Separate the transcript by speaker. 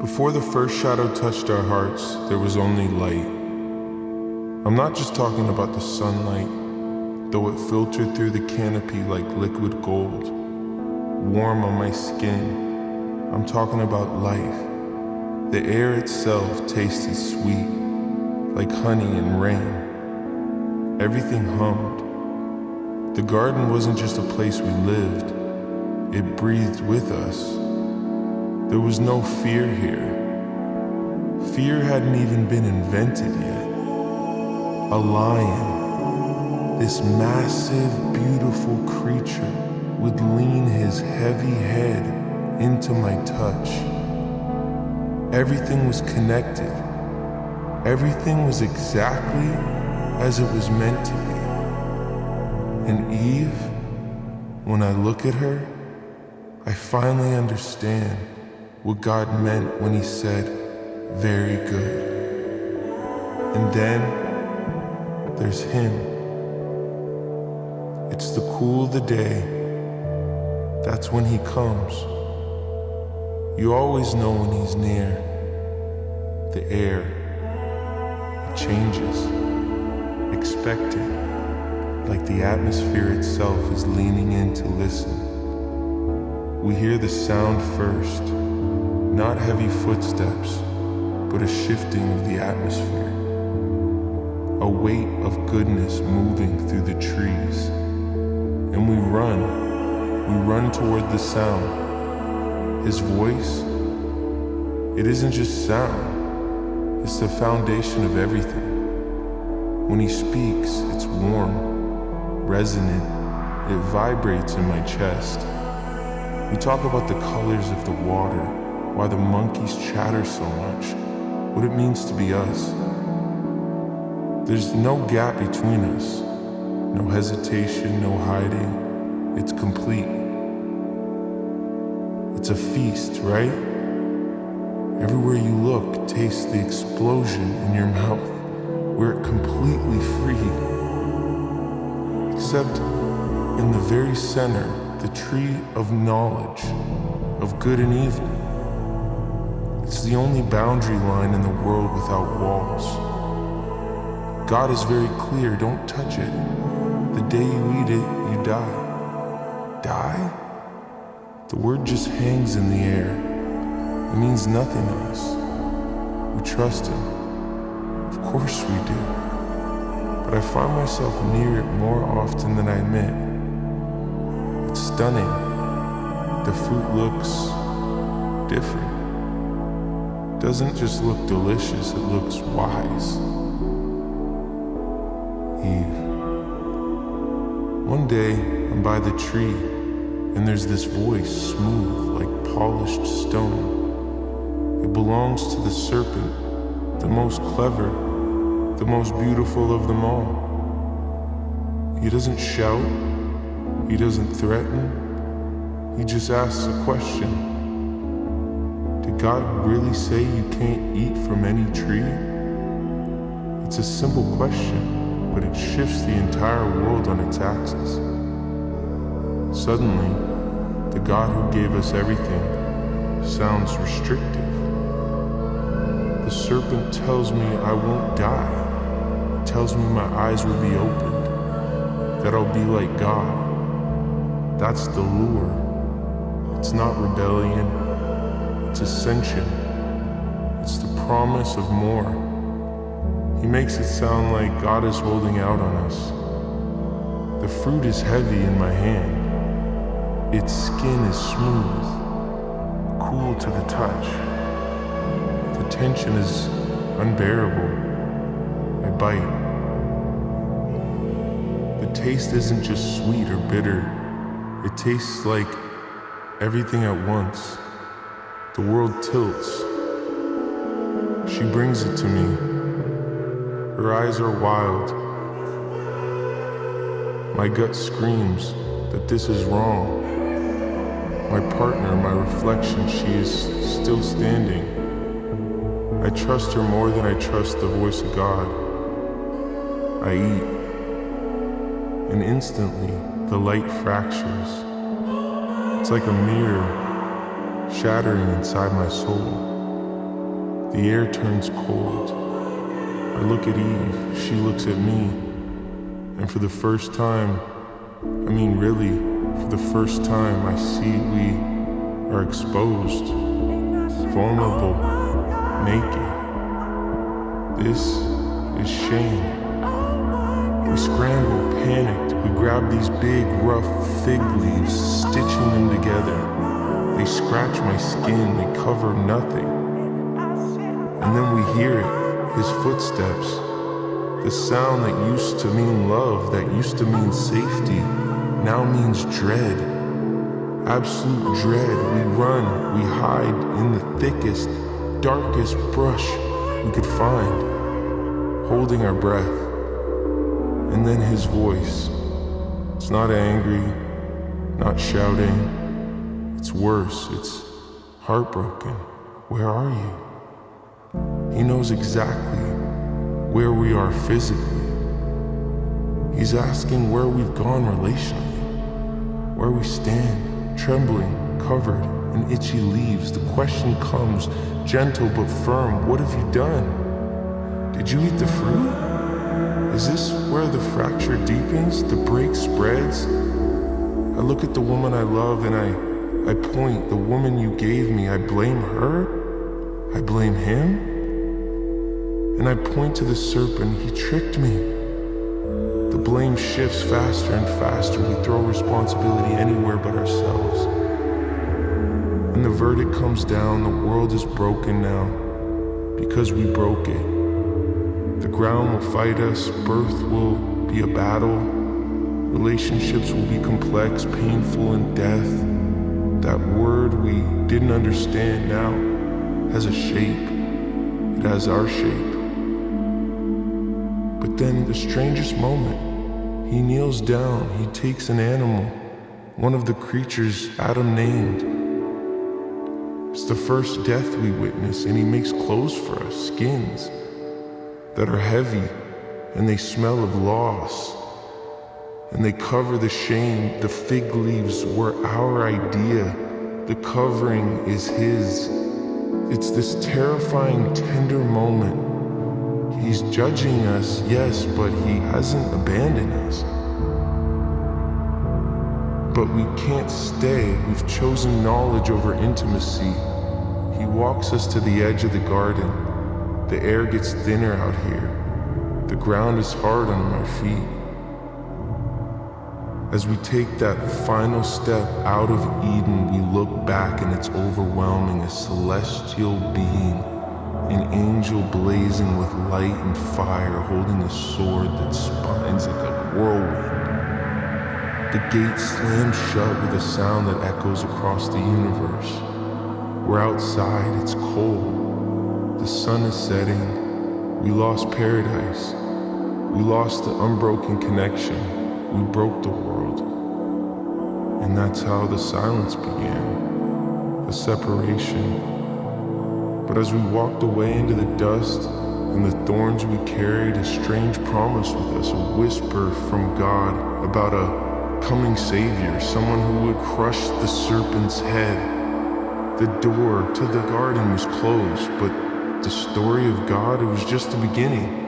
Speaker 1: Before the first shadow touched our hearts, there was only light. I'm not just talking about the sunlight, though it filtered through the canopy like liquid gold, warm on my skin. I'm talking about life. The air itself tasted sweet, like honey and rain. Everything hummed. The garden wasn't just a place we lived, it breathed with us. There was no fear here. Fear hadn't even been invented yet. A lion, this massive, beautiful creature, would lean his heavy head into my touch. Everything was connected. Everything was exactly as it was meant to be. And Eve, when I look at her, I finally understand what God meant when he said, "Very good." And then there's him. It's the cool of the day. That's when he comes. You always know when he's near. The air, it changes. Expect it, like the atmosphere itself is leaning in to listen. We hear the sound first, not heavy footsteps, but a shifting of the atmosphere. A weight of goodness moving through the trees. And we run toward the sound. His voice, it isn't just sound, it's the foundation of everything. When he speaks, it's warm, resonant, it vibrates in my chest. We talk about the colors of the water, why the monkeys chatter so much, what it means to be us. There's no gap between us, no hesitation, no hiding. It's complete. It's a feast, right? Everywhere you look, taste the explosion in your mouth. We're completely free. Except in the very center, the tree of knowledge, of good and evil. It's the only boundary line in the world without walls. God is very clear, don't touch it. The day you eat it, you die. Die? The word just hangs in the air. It means nothing to us. We trust him. Of course we do. But I find myself near it more often than I admit. It's stunning. The fruit looks different. Doesn't just look delicious, it looks wise. Eve. One day, I'm by the tree, and there's this voice, smooth, like polished stone. It belongs to the serpent, the most clever, the most beautiful of them all. He doesn't shout, he doesn't threaten, he just asks a question. Did God really say you can't eat from any tree? It's a simple question, but it shifts the entire world on its axis. Suddenly, the God who gave us everything sounds restrictive. The serpent tells me I won't die. It tells me my eyes will be opened, that I'll be like God. That's the lure. It's not rebellion, it's ascension. It's the promise of more. He makes it sound like God is holding out on us. The fruit is heavy in my hand. Its skin is smooth, cool to the touch. The tension is unbearable. I bite. The taste isn't just sweet or bitter. It tastes like everything at once. The world tilts. She brings it to me. Her eyes are wild. My gut screams that this is wrong. My partner, my reflection, she is still standing. I trust her more than I trust the voice of God. I eat, and instantly the light fractures. It's like a mirror shattering inside my soul. The air turns cold. I look at Eve, she looks at me, and for the first time, really, for the first time, I see we are exposed, vulnerable, naked. This is shame. We scramble, panicked. We grab these big, rough fig leaves, stitching them together. They scratch my skin, they cover nothing. And then we hear it, his footsteps. The sound that used to mean love, that used to mean safety, now means dread. Absolute dread. We run, we hide in the thickest, darkest brush we could find, holding our breath. And then his voice. It's not angry, not shouting. It's worse, it's heartbroken. Where are you? He knows exactly where we are physically. He's asking where we've gone relationally, where we stand, trembling, covered in itchy leaves. The question comes, gentle but firm, what have you done? Did you eat the fruit? Is this where the fracture deepens, the break spreads? I look at the woman I love and I point, the woman you gave me, I blame her? I blame him? And I point to the serpent, he tricked me. The blame shifts faster and faster. We throw responsibility anywhere but ourselves. And the verdict comes down, the world is broken now, because we broke it. The ground will fight us, birth will be a battle, relationships will be complex, painful, and death. That word we didn't understand now has a shape, it has our shape. But then the strangest moment, he kneels down, he takes an animal, one of the creatures Adam named. It's the first death we witness, and he makes clothes for us, skins that are heavy, and they smell of loss, and they cover the shame. The fig leaves were our idea, the covering is his. It's this terrifying, tender moment. He's judging us, yes, but he hasn't abandoned us. But we can't stay. We've chosen knowledge over intimacy. He walks us to the edge of the garden. The air gets thinner out here. The ground is hard under my feet. As we take that final step out of Eden, we look back and it's overwhelming. A celestial being, an angel blazing with light and fire, holding a sword that spines like a whirlwind. The gate slams shut with a sound that echoes across the universe. We're outside, it's cold. The sun is setting. We lost paradise. We lost the unbroken connection. We broke the world. And that's how the silence began, the separation. But as we walked away into the dust and the thorns we carried, a strange promise with us, a whisper from God about a coming savior, someone who would crush the serpent's head. The door to the garden was closed, but the story of God, it was just the beginning.